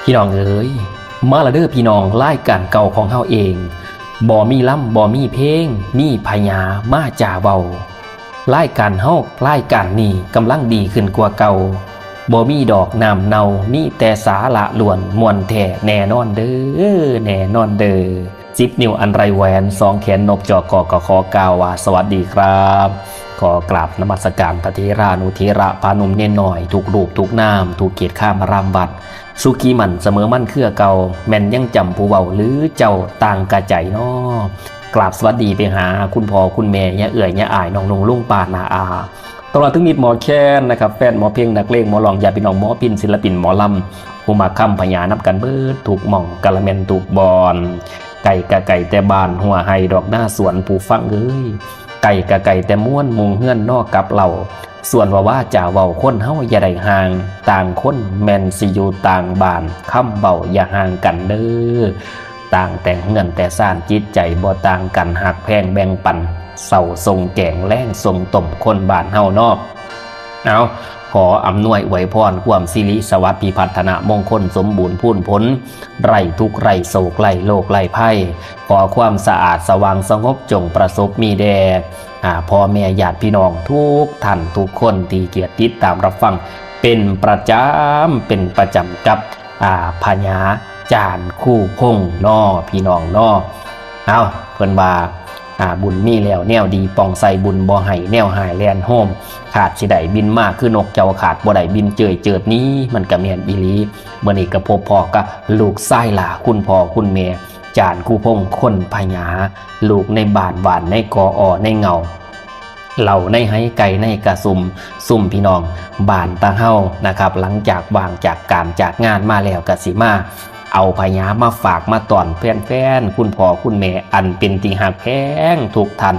พี่น้องเอ๋ยมาละเด้อพี่น้องรายการเก่าของเฮาเองบ่มีล่ำบ่มีเพลงมีพญามาจ่าเบารายการเฮารายการนี้กำลังดีขึ้นกว่าเก่าบ่มีดอกน้ำเนามีแต่สาระล้วนมวนแท้แน่นอนเด้อแน่นอนเด้อ10 นิ้วอันไรแหวน2 แขนนบจอกก็ขอกล่าวว่าสวัสดีครับขอกราบนมัสการพระเถรานุเถระพานุมเนนหน่อยทุกรูปทุกนามทุกเกียรติข้ามรามวัดสุขีมันเสมอมั่นเครือเก่าแม่นยังจำผู้เบาหรือเจ้าต่างกะใจน้อกราบสวัสดีไปหาคุณพ่อคุณแม่ย่าเอื่อยย่าอายน้องนงลุงป้านาอาตลอดถึงมิตรหมอแค้นนะครับแฟนหมอเพลงนักเลงหมอลองยาพี่น้องหมอพินศิลปินหมอลำผู้มาค้ำพญานับกันเบิดถูกหม่องกะละแมนถูกบอนไก่กะไก่แต่บานหัวไฮดอกหน้าสวนผู้ฟังเอ้ยไก่กะไก่แต่ม้วนมุงเฮือนนอกกับเหล่าส่วนว่าจ่าเว้าคนเฮาอย่าได้ห่างต่างคนแมนสิอยู่ต่างบ้านค้ำเบาอย่าห่างกันเด้อต่างแต่เงินแต่ซ่านจิตใจบ่ต่างกันหักแพงแบ่งปันเศร้าทรงแกงแรงทรงต่มคนบ้านเฮานอกเอาขออำนวยอวยพรความสิริสวัสดิ์พิพัฒนามงคลสมบูรณ์พูนพ้นไร้ทุกข์ไร้โศกไร้โลกไร้ภัยขอความสะอาดสว่างสงบจงประสบมีแด่พ่อแม่ญาติพี่น้องทุกท่านทุกคนที่เกียรติติดตามรับฟังเป็นประจำกับพญาจารย์คู่พงนอพี่น้องนอเอาเพิ่นว่าบุญมีแล้วแนวดีปองใส่บุญบ่ให้แนวหายแลนโฮมขาดสิได้บินมากคือนกเจ้าขาดบ่ได้บินเจิดนี้มันก็แม่นอีหลีเมื่อนี้ก็พบพ่อกับลูกชายหล่าคุณพ่อคุณแม่จานคู่พงคนพญาลูกในบ้านหวานในกออในเงาเหล่าในไห้ไก่ในกระซุ่มพี่น้องบ้านตาเฮานะครับหลังจากวางจากการจากงานมาแล้วก็สิมาเอาพญามาฝากมาตอนแฟนคุณพ่อคุณแม่อันเป็นติหักแพงทุกท่าน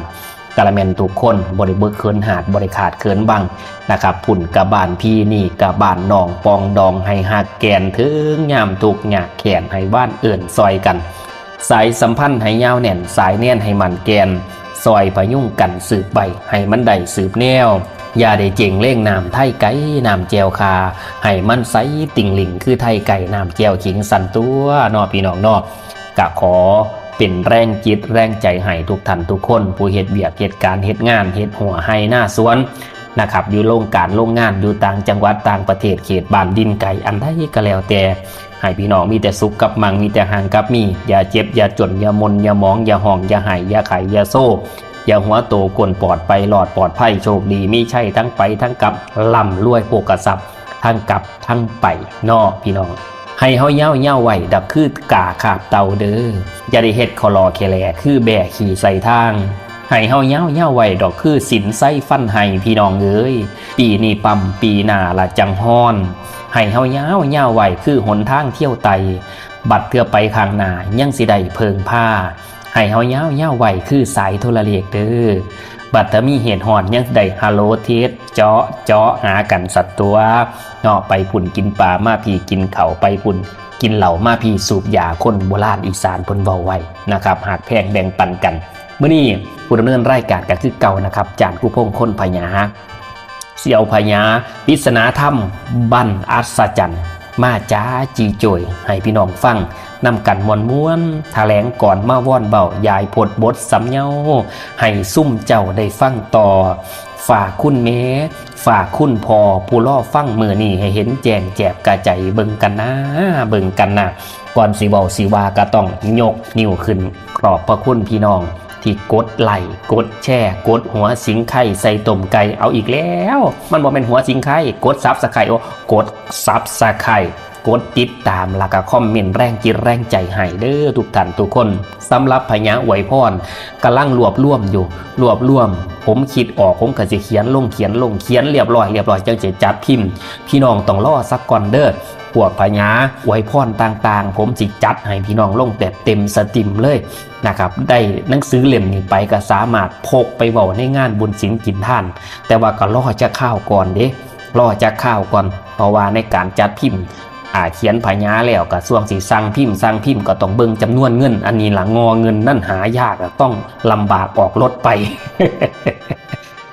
กะละแมนทุกคนบริเบิกเคินหาดบริขาดเคินบังนะครับพุ่นกะบานพี่นี่กะบานน้องปองดองให้หักแกนถึงยามทุกหยากแขนให้บ้านเอื่นซอยกันสายสัมพันธ์ให้ยาวแน่นสายแน่นให้มันแกนซอยพยุ่งกันสืบใบให้มันได้สืบแนวอย่าได้เจงเล่งน้ำไทยไก่น้ำแจวคาให้มันใสติ่งหลิงคือไทยไก่น้ำแจวขิงสันตัวนอพี่น้องนอกะขอเป็นแรงจิตแรงใจให้ทุกท่านทุกคนผู้เฮ็ดเวียกเฮ็ดการเฮ็ดงานเฮ็ดหัวให้หน้าสวนนะครับอยู่โรงการโรงงานอยู่ต่างจังหวัดต่างประเทศเขตบ้านดินไก่อันใดก็แล้วแต่ให้พี่น้องมีแต่สุขกับมังมีแต่ห่างกับมีอย่าเจ็บอย่าจนอย่ามนอย่ามองอย่าห้องอย่าหายอย่าไข่อย่าโซ่อย่าหัวโตกลปลอดไปหลอดปลอดภัยโชคดีไม่ใช่ทั้งไปทั้งกลับล่ำรวยโภกทรัพย์ทั้งกลับทั้งไปนอพี่น้องให้เฮาเย่าไหวดับคือกาขาบเตาเด้ออย่าได้เฮ็ดคอรอแคแลคือแบกขี่ใส่ทางให้เฮาเย่าไหวดอกคือสินไส้ฟันให้พี่น้องเอ้ยปีนี้ปั๊มปีหน้าละจังฮ้อนให้เฮาเย่าไหวคือหนทางเที่ยวไตบัดเพื่อไปข้างหน้ายังสิได้เพิงผ้าให้เฮาเย่าไหวคือสายโทรเลขเด้อบัดถ้ามีเหตุหอนยังได้ฮัลโหลเทสเจาะหากันสัตว์ตัวเนาะไปพุ่นกินปลามาพี่กินเข่าไปพุ่นกินเหล่ามาพี่สูบยาคนโบราณอีสานเพิ่นเว้าไว้นะครับหากแพงแบ่งปันกันมื้อนี้ผู้ดำเนินรายการก็คือเก่านะครับจานคู่พงคนพญาเสี่ยวพญาปริศนาธรรมบั้นอัศจรรย์มาจ้าจีโจยให้พี่น้องฟังนำกันม้วนแถลงก่อนมาว่อนเบายายพดบทสำเนาให้ซุ่มเจ้าได้ฟังต่อฝากคุณแม่ฝากคุณพ่อผู้ล่อฟังมือนี่ให้เห็นแจงแจบกระใจเบิ่งกันนะก่อนสิเว้าสิว่าก็ต้องยกนิ้วขึ้นขอบพระคุณพี่น้องที่กดไลค์กดแชร์กดหัวสิงไข่ใส่ต้มไก่เอาอีกแล้วมันบอกเป็นหัวสิงไข่กดซับสไครต์กดซับสไครต์กดติดตามแล้วก็คอมเมนต์แรงจิตแรงใจให้เด้อทุกท่านทุกคนสำหรับพญาอวยพรกำลังรวบรวมผมคิดออกผมก็จะเขียนลงเรียบร้อยจังจะจัดพิมพ์พี่น้องต้องรอสักก่อนเด้อพวกพญาอวยพรต่างๆผมสิจัดให้พี่น้องลงแบบเต็มสตรีมเลยนะครับได้หนังสือเล่มนี้ไปก็สามารถพกไปเว้าในงานบุญศีลกินท่านแต่ว่าก็รอจะข้าวก่อนเด้เพราะว่าในการจัดพิมพ์เขียนพญาแล้วก็ส่วงสิสั่งพิมพ์ก็ต้องเบิ่งจำนวนเงินอันนี้ล่ะงอเงินนั่นหายากต้องลำบากออกรถไป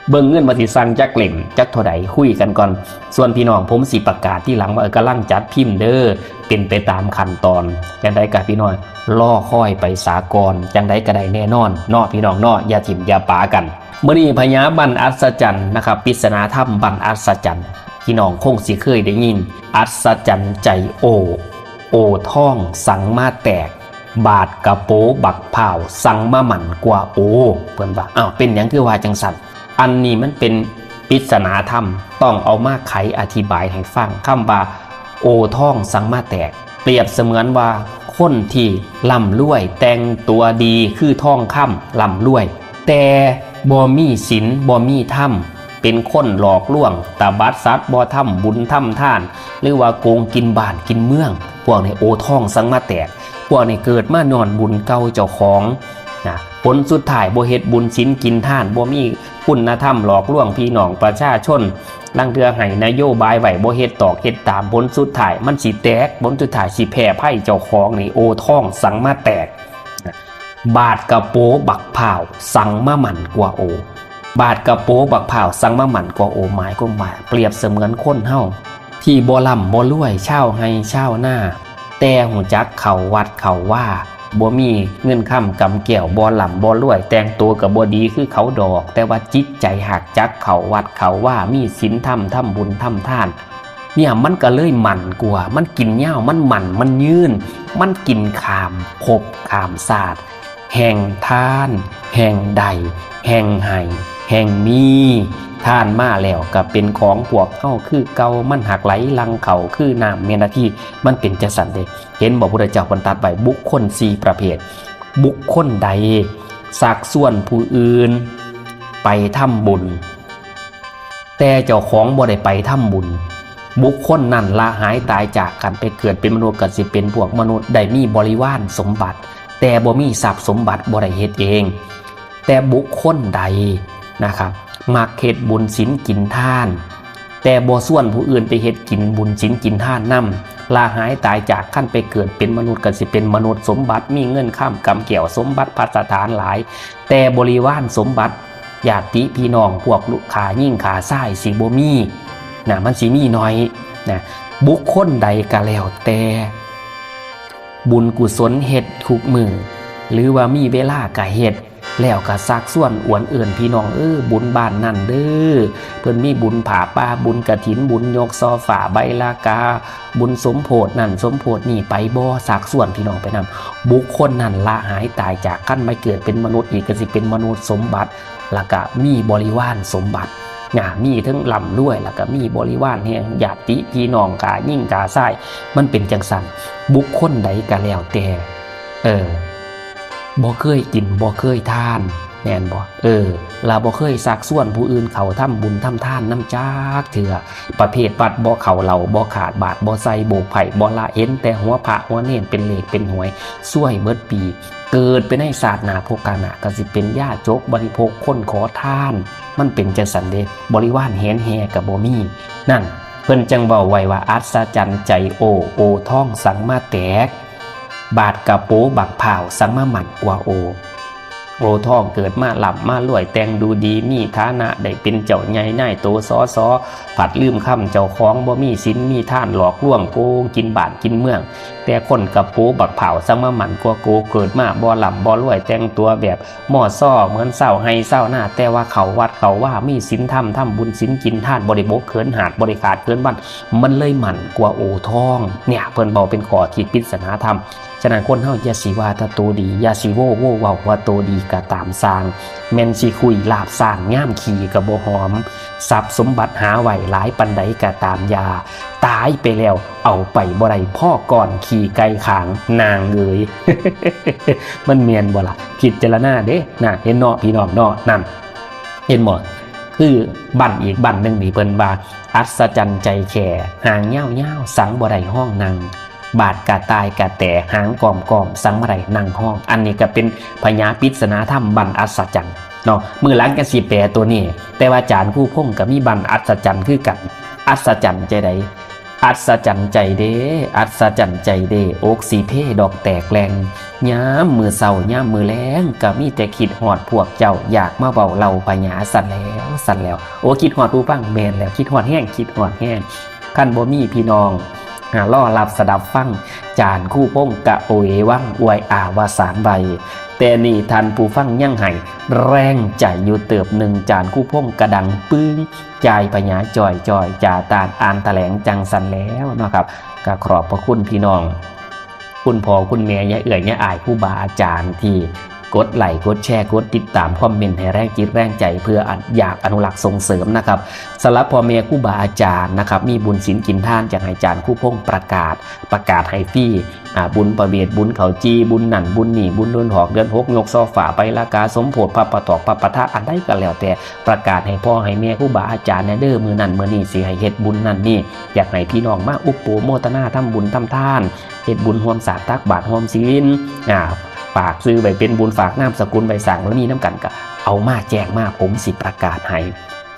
เบิ่งเงินมาสิสั่งจักเล่มจักเท่าใดคุยกันก่อนส่วนพี่น้องผมสิประกาศที่หลังว่ากำลังจัดพิมพ์เด้อเป็นไปตามขั้นตอนจังได๋ก็พี่น้องล่อค่อยไปสากลจังได๋ก็ได้แน่นอนเนาะพี่น้องเนาะอย่าถิ่มอย่าปากันมื้อนี้พญาบันอัศจรรย์นะครับปริศนาธรรมบันอัศจรรย์พี่น้องคงสิเคยได้ยินอัศจรรย์ใจโอท่องสังมาแตกบาดกระโปบักเผาสังมาหมั่นกว่าโอเพิ่นว่าอ้าวเป็นหยังคือว่าจังสั่นอันนี้มันเป็นปริศนาธรรมต้องเอามาไขอธิบายให้ฟังคำว่าโอท่องสังมาแตกเปรียบเสมือนว่าคนที่ร่ำรวยแต่งตัวดีคือท่องค่ำร่ำรวยแต่บ่มีศีลบ่มีธรรมเป็นคนหลอกลวงตะบัดซัดบ่ทำบุญทำทานหรือว่าโกงกินบ้านกินเมืองพวกนี้โอท่องสังมาแตกพวกนี้เกิดมานอนบุญเก่าเจ้าของนะผลสุดท้ายบ่เฮ็ดบุญศีลกินทานบ่มีคุณธรรมหลอกลวงพี่น้องประชาชนลังเทือให้นโยบายไว้บ่เฮ็ดตอกเฮ็ดตามผลสุดท้ายมันสิแตกผลสุดท้ายสิแพ้ไพ่เจ้าของนี่โอท่องสังมาแตกบาดกระโปบักเผาสังมาหมั่นกว่าโอบาดกระโปบักเผาสังมาหมั่นกว่าโอหมายก็หมายเปรียบเสมือนคนเฮาที่บ่ร่ำบ่รวยเช่าให้เช่าหน้าแต่หูจักเข้าวัดเข้าว่าบ่มีเงินค้ำกำแก้วบ่ล่ำบ่รวยแต่งตัวกับบ่ดีคือเขาดอกแต่ว่าจิตใจหักจักเข้าวัดเข้าว่ามีศีลธรรมทำบุญทำทานเนี่ยมันก็เลยหมั่นกว่ามันกินเหย้ามันหมั่นมันยืนมันกินขามภพขามศาสตร์แห่งทานแห่งใดแห่งไห้แห่งมีท่านมาแล้วก็เป็นของพวกเฮาคือเก่ามันหักไหลลังเขาคือน้ำเมนาที่มันเป็นจังซั่นเด้เห็นบ่พุทธเจ้าบรรทัดไว้บุคคล4ประเภทบุคคลใดสักส่วนผู้อื่นไปทำบุญแต่เจ้าของบ่ได้ไปทำบุญบุคคลนั้นละหายตายจากกันไปเกิดเป็นมนุษย์ก็สิเป็นพวกมนุษย์ได้มีบริวารสมบัติแต่บ่มีทรัพย์สมบัติบ่ได้เฮ็ดเองแต่บุคคลใดนะครับมักเฮ็ดบุญศีลกินทานแต่บ่ส่วนผู้อื่นไปเฮ็ดกินบุญศีลกินทานนำลาหายตายจากขั้นไปเกิดเป็นมนุษย์ก็สิเป็นมนุษย์สมบัติมีเงินข้ามกำเกี่ยวสมบัติภัสถานหลายแต่บริวารสมบัติญาติพี่น้องพวกลูกขายิ่งขาซ้ายสิบ่มีนะมันสิมีน้อยนะบุคคลใดก็แล้วแต่บุญกุศลเฮ็ดทุกมือหรือว่ามีเวลาก็เฮ็ดแล้วก็ซักส่วนอวนเอื่นพี่น้องบุญบ้านนั่นเด้อเพิ่นมีบุญผาป่าบุญกฐินบุญยกซอฝาใบลากาบุญสมโพธินั่นสมโพธินี่ไปบ่ซักส่วนพี่น้องไปนำบุคคลนั้นละหายตายจากขั้นไม่เกิดเป็นมนุษย์อีกก็สิเป็นมนุษย์สมบัติแล้วก็มีบริวารสมบัติมีทั้งลำด้วยแล้วก็มีบริวารแห่งญาติพี่น้องกายิ่งกาซ้ายมันเป็นจังซั่นบุคคลใดก็แล้วแต่บ่เคยกินบ่เคยทานแม่นบ่เราบ่เคยซักส่วนผู้อื่นเขาทำบุญทำทานน้ำจักเถื่อประเภทปัดบ่เขาเหล่าบ่ขาดบาทบ่ใส่โบกไผ่บ่ละเอ็นแต่หัวพระหัวเน้นเป็นเลขเป็นหวยช่วยเบิดปีเกิดเป็นในศาสนาโภกานะก็สิเป็นญาติโจกบริโภคคนขอทานมันเป็นจังซั่นเด้บริวารแหนแฮก็บ่มีนั่นเพิ่นจังเว้าไว้ว่าอัศจรรย์ใจโอท่องสังมาแตกบาดกระโปบักเผาสังมาหมั่นกว่าโอท่องเกิดมาหลับมารวยแต่งดูดีมีฐานะได้เป็นเจ้าใหญ่นายโตซอผัดลืมคำเจ้าของบ่มีศีลมีท่านหลอกลวงโกงกินบ้านกินเมืองแต่คนกระโปบักเผาสังมาหมั่นกว่าโกเกิดมาบ่หลับบ่รวยแต่งตัวแบบหม้อซ้อเหมือนเศร้าให้เศร้าหน้าแต่ว่าเขาวัดเขาว่ามีศีลธรรมทำบุญศีลกินท่านบริโภคเขินหาดบริขาดเกินบ้านมันเลยหมั่นกว่าโอท่องเนี่ยเพิ่นบอกเป็นข้อคิดปริศนาธรรมฉะนั้นคนเฮาอย่าสิว่าถ้าโตดีอย่าสิโว้เว้าว่าโตดีก็ตามสร้างแม่นสิคุยลาบสร้างง่ามขี่ก็บ่หอมทรัพย์สมบัติหาไว้หลายปานใดก็ตามยาตายไปแล้วเอาไปบ่ได้พ่อก่อนขี่ไก่ขางนางเอ๋ย มันแม่นบ่ล่ะพิจารณาเด้น่ะเห็นเนาะพี่น้องเนาะนั่นเห็นบ่คือบั้นอีกบั้นนึงนี่เพิ่นว่าอัศจรรย์ใจแข่หางยาวๆสังบ่ได้ห้องนางบาดกะตายกะแต่หางกอมสังบ่ได้นั่งห้องอันนี้ก็เป็นพญาปริศนาธรรมบั้นอัศจรรย์เนาะมื้อหลังก็สิแปลตัวนี้แต่ว่าอาจารย์ผู้พงก็มีบั้นอัศจรรย์คือกันอัศจรรย์ใจใด อัศจรรย์ใจเด้อัศจรรย์ใจเด้อกสีเพดอกแตกแรงย้ำมือเศร้าย้ำมือแรงก็มีแต่คิดหอดพวกเจ้าอยากมาเบาเราพญาสั่นแล้วโอ้คิดหอดผู้ฟังแมนแล้วคิดหอดแห้งคิดหอดแห้งขั้นบ่มีพี่น้องล่อหลับสดับฟังจานคู่พงกะโอยว่างอวยอาวาสารใบแต่นี่ทันผู้ฟังยั่งไห้แรงใจอยู่เติบหนึ่งจานคู่พงกระดังปึ้งใจพญาจอยจ่าตาอ่านแถลงจังสันแล้วนะครับก็ขอบพระคุณพี่น้องคุณพ่อคุณแม่ยายเอื่อยยายอายผู้บาอาจารย์ที่กดไลค์กดแชร์กดติดตามคอมเมนต์ให้แรงจิตแรงใจเพื่ออยากอนุรักษ์ส่งเสริมนะครับสำหรับพ่อแม่ครูบาอาจารย์นะครับมีบุญศีลกินทานจากอาจารย์คู่พงประกาศให้ฟรีบุญประเวทบุญเขาจีบุญนั่นบุญนี่บุญเดือนหอกเดือนหกยกซอฝาไปละกาสมโพธิพระประตอกพระปะทะอันใดก็แล้วแต่ประกาศให้พ่อให้แม่ครูบาอาจารย์เด้อมือนั่นมือนี่สิให้เฮ็ดบุญนั่นนี่อยากให้พี่น้องมาอุปโภโมทนาทำบุญทำทานเฮ็ดบุญร่วมสาตักบาตรร่วมศีลฝากซื้อไปเป็นบุญฝากนามสกุลใบสั่งแล้วมีน้ำกันก็เอามาแจ้งมาผมสิประกาศให้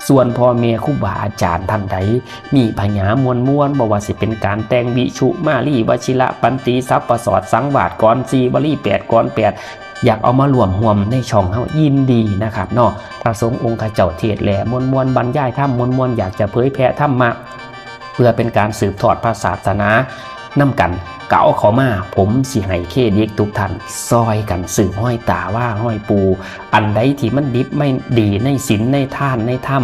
ส่วนพ่อแม่ครูบาอาจารย์ท่านใดมีพญามวลบ่ว่าสิเป็นการแต่งวิชุมาลีวชิระปันติทรัพย์ประสอดสังวาสกรสีวลี8กร8อยากเอามารวมห่วมในช่องเฮายินดีนะครับเนาะพระสงฆ์องค์เจ้าเทศแหล่มวลบรรยายธรรมมวลอยากจะเผยแผ่ธรรมะเพื่อเป็นการสืบทอดพระศาสนานำกันเก่าขอมาผมสิให้เครดิตทุกท่านซอยกันสืบห้อยตาว่าห้อยปูอันใดที่มันดิบไม่ดีในศีลในท่านในธรรม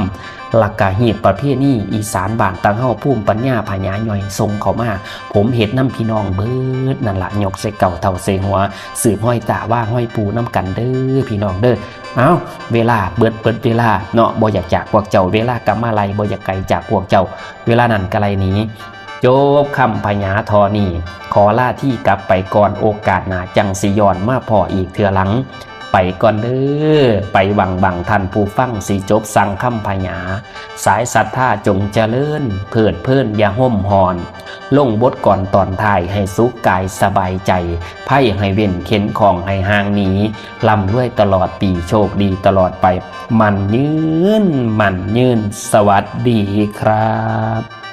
หลักกะหีบประเภทนี้อีสานบ้านตังเฮาภูมิปัญญาพญาย่อยทรงเขามาผมเห็นน้ำพี่น้องเบิดนั่นละยกใส่เก่าเท่าใส่หัวสืบห้อยตาว่าห้อยปูน้ำกันเด้อพี่น้องเด้อเอาเวลาเบิดเวลาเนาะบ่อยากจากพวกเจ้าเวลากลับมาไล่บ่อยากไกลจากพวกเจ้าเวลานั้นกะไรนี้จบคำพญาทอนี่ขอล่าที่กลับไปก่อนโอกาสหน้าจังสิย้อนมาพออีกเทื่อหลังไปก่อนเด้อไปบังท่านผู้ฟังสิจบสั่งคำพญาสายศรัทธาจงเจริญเพิดเพลินอย่าห่มหอนลงบทก่อนตอนท้ายให้สุขกายสบายใจไพ่ให้เว้นเข็นของให้ห่างหนีลำด้วยตลอดปีโชคดีตลอดไปมันยืนสวัสดีครับ